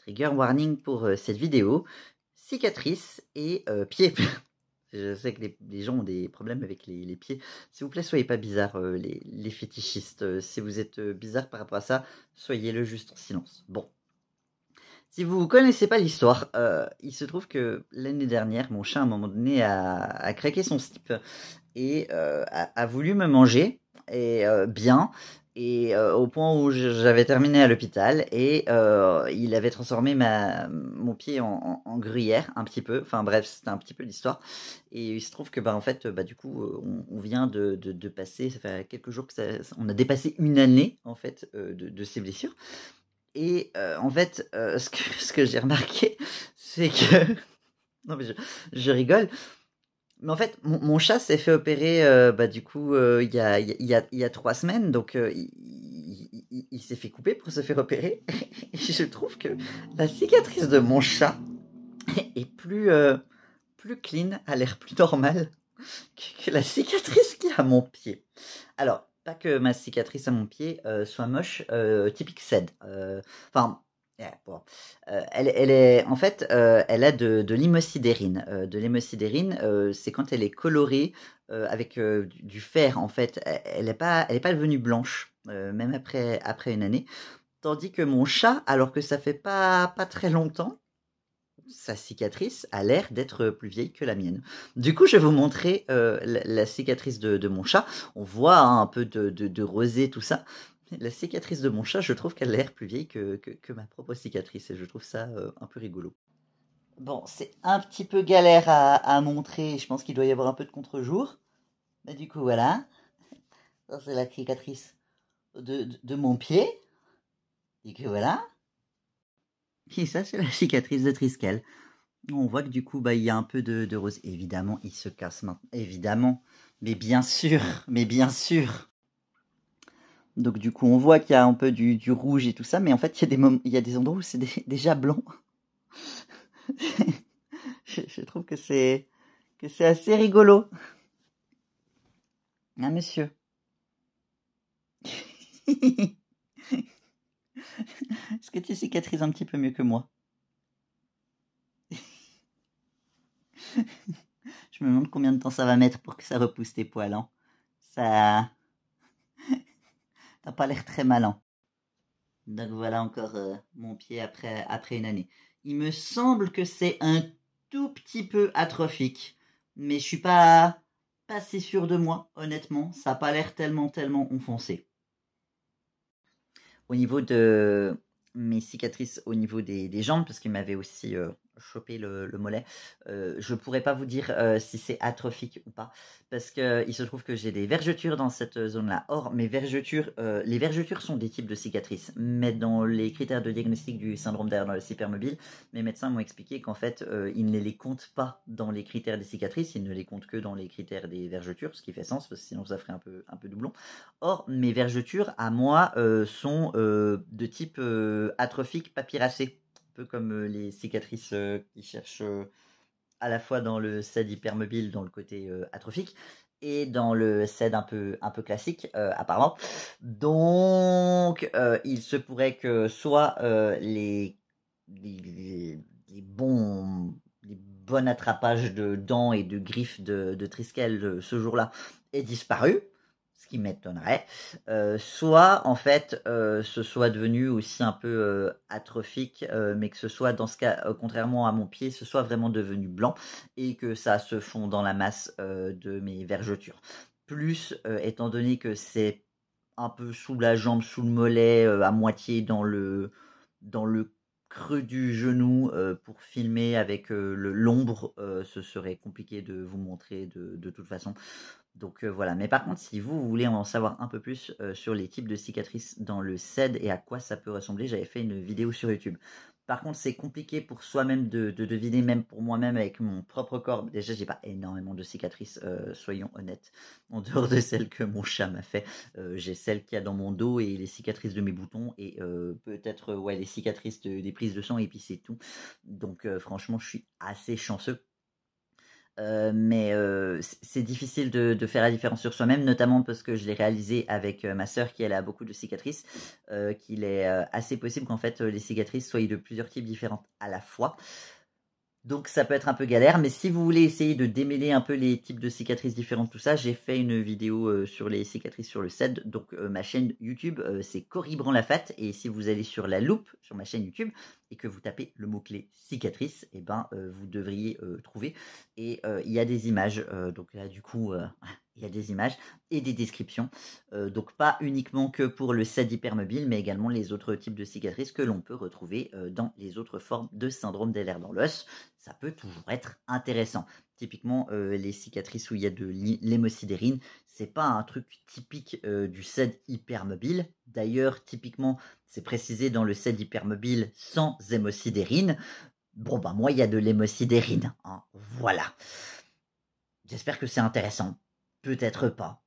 Trigger warning pour cette vidéo, cicatrices et pieds. Je sais que les gens ont des problèmes avec les pieds. S'il vous plaît, soyez pas bizarres, les fétichistes. Si vous êtes bizarre par rapport à ça, soyez-le juste en silence. Bon. Si vous connaissez pas l'histoire, il se trouve que l'année dernière, mon chat, à un moment donné, a craqué son slip et a voulu me manger, et bien, et au point où j'avais terminé à l'hôpital, et il avait transformé mon pied en gruyère, un petit peu. Enfin bref, c'était un petit peu l'histoire. Et il se trouve que, bah, en fait, bah, du coup, on vient de passer, ça fait quelques jours que on a dépassé une année, en fait, de ces blessures. Et en fait, ce que j'ai remarqué, c'est que non mais je rigole, mais en fait, mon chat s'est fait opérer, bah, du coup, il y a 3 semaines, donc il s'est fait couper pour se faire opérer. Et je trouve que la cicatrice de mon chat est plus clean, a l'air plus normale que la cicatrice qu'il y a à mon pied. Alors, pas que ma cicatrice à mon pied soit moche, typique CED. Enfin, bon, elle est, en fait, elle a de l'hémocidérine. De l'hémocidérine, c'est quand elle est colorée avec du fer, en fait. Elle est pas devenue blanche, même après une année. Tandis que mon chat, alors que ça fait pas très longtemps, sa cicatrice a l'air d'être plus vieille que la mienne. Du coup, je vais vous montrer la cicatrice de mon chat. On voit hein, un peu de rosé, tout ça. La cicatrice de mon chat, je trouve qu'elle a l'air plus vieille que ma propre cicatrice. Et je trouve ça un peu rigolo. Bon, c'est un petit peu galère à montrer. Je pense qu'il doit y avoir un peu de contre-jour. Mais du coup, voilà. Ça, c'est la cicatrice de mon pied. Et que voilà. Et ça, c'est la cicatrice de Triskel. On voit que du coup, bah, il y a un peu de rose. Évidemment, il se casse maintenant. Évidemment. Mais bien sûr. Mais bien sûr. Donc du coup, on voit qu'il y a un peu du rouge et tout ça. Mais en fait, il y a des endroits où c'est déjà blanc. Je trouve que c'est assez rigolo. Hein, monsieur? Est-ce que tu cicatrises un petit peu mieux que moi? Je me demande combien de temps ça va mettre pour que ça repousse tes poils. Hein. Ça... T'as pas l'air très malin. Donc voilà encore mon pied après une année. Il me semble que c'est un tout petit peu atrophique, mais je suis pas si sûr de moi, honnêtement. Ça n'a pas l'air tellement enfoncé. Au niveau de mes cicatrices, au niveau des jambes, parce qu'il m'avait aussi chopé le mollet, je pourrais pas vous dire si c'est atrophique ou pas, parce que il se trouve que j'ai des vergetures dans cette zone-là. Or, mes vergetures, les vergetures sont des types de cicatrices, mais dans les critères de diagnostic du syndrome d'Ehlers hypermobile, mes médecins m'ont expliqué qu'en fait, ils ne les comptent pas dans les critères des cicatrices, ils ne les comptent que dans les critères des vergetures, ce qui fait sens, parce que sinon ça ferait un peu doublon. Or, mes vergetures, à moi, sont de type atrophique papyracé, un peu comme les cicatrices qui cherchent à la fois dans le SED hypermobile, dans le côté atrophique, et dans le SED un peu classique, apparemment. Donc, il se pourrait que soit les bons attrapages de dents et de griffes de Triskel ce jour-là aient disparu, ce qui m'étonnerait, soit en fait ce soit devenu aussi un peu atrophique, mais que ce soit dans ce cas, contrairement à mon pied, ce soit vraiment devenu blanc et que ça se fond dans la masse de mes vergetures. Plus, étant donné que c'est un peu sous la jambe, sous le mollet, à moitié dans le creux du genou, pour filmer avec l'ombre, ce serait compliqué de vous montrer de toute façon. Donc voilà, mais par contre, si vous voulez en savoir un peu plus sur les types de cicatrices dans le SED et à quoi ça peut ressembler, j'avais fait une vidéo sur YouTube. Par contre, c'est compliqué pour soi-même de deviner, même pour moi-même avec mon propre corps. Déjà, j'ai pas énormément de cicatrices, soyons honnêtes, en dehors de celles que mon chat m'a fait. J'ai celles qu'il y a dans mon dos et les cicatrices de mes boutons et peut-être ouais les cicatrices des prises de sang et puis c'est tout. Donc franchement, je suis assez chanceux. Mais c'est difficile de faire la différence sur soi-même, notamment parce que je l'ai réalisé avec ma sœur qui elle a beaucoup de cicatrices, qu'il est assez possible qu'en fait les cicatrices soient de plusieurs types différents à la fois. Donc ça peut être un peu galère, mais si vous voulez essayer de démêler un peu les types de cicatrices différentes, tout ça, j'ai fait une vidéo sur les cicatrices sur le CED. Donc ma chaîne YouTube, c'est Cory Branlafat. Et si vous allez sur la loupe sur ma chaîne YouTube et que vous tapez le mot-clé cicatrice, et ben vous devriez trouver. Et il y a des images. Donc là, du coup, il y a des images et des descriptions. Donc pas uniquement que pour le CED hypermobile, mais également les autres types de cicatrices que l'on peut retrouver dans les autres formes de syndrome d'Ehlers dans l'os. Ça peut toujours être intéressant. Typiquement, les cicatrices où il y a de l'hémosidérine, c'est pas un truc typique du CED hypermobile. D'ailleurs, typiquement, c'est précisé dans le CED hypermobile sans hémosidérine. Bon, bah moi, il y a de l'hémosidérine. Hein. Voilà. J'espère que c'est intéressant. Peut-être pas.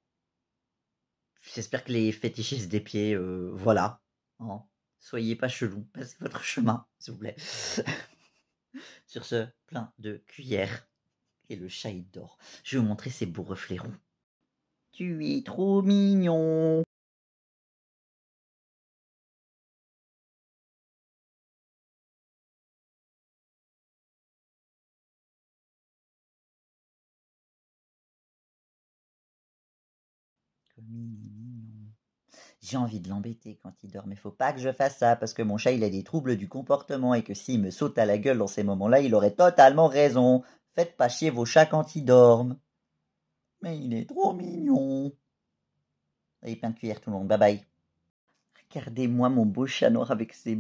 J'espère que les fétichistes des pieds, voilà. Hein. Soyez pas chelous. Passez votre chemin, s'il vous plaît. Sur ce, plein de cuillères. Et le chat, il dort. Je vais vous montrer ses beaux reflets roux. Tu es trop mignon. Comme il est mignon. J'ai envie de l'embêter quand il dort, mais faut pas que je fasse ça parce que mon chat il a des troubles du comportement et que s'il me saute à la gueule dans ces moments-là, il aurait totalement raison. Faites pas chier vos chats quand ils dorment. Mais il est trop mignon. Allez, plein de cuillères tout le monde. Bye bye. Regardez-moi mon beau chat noir avec ses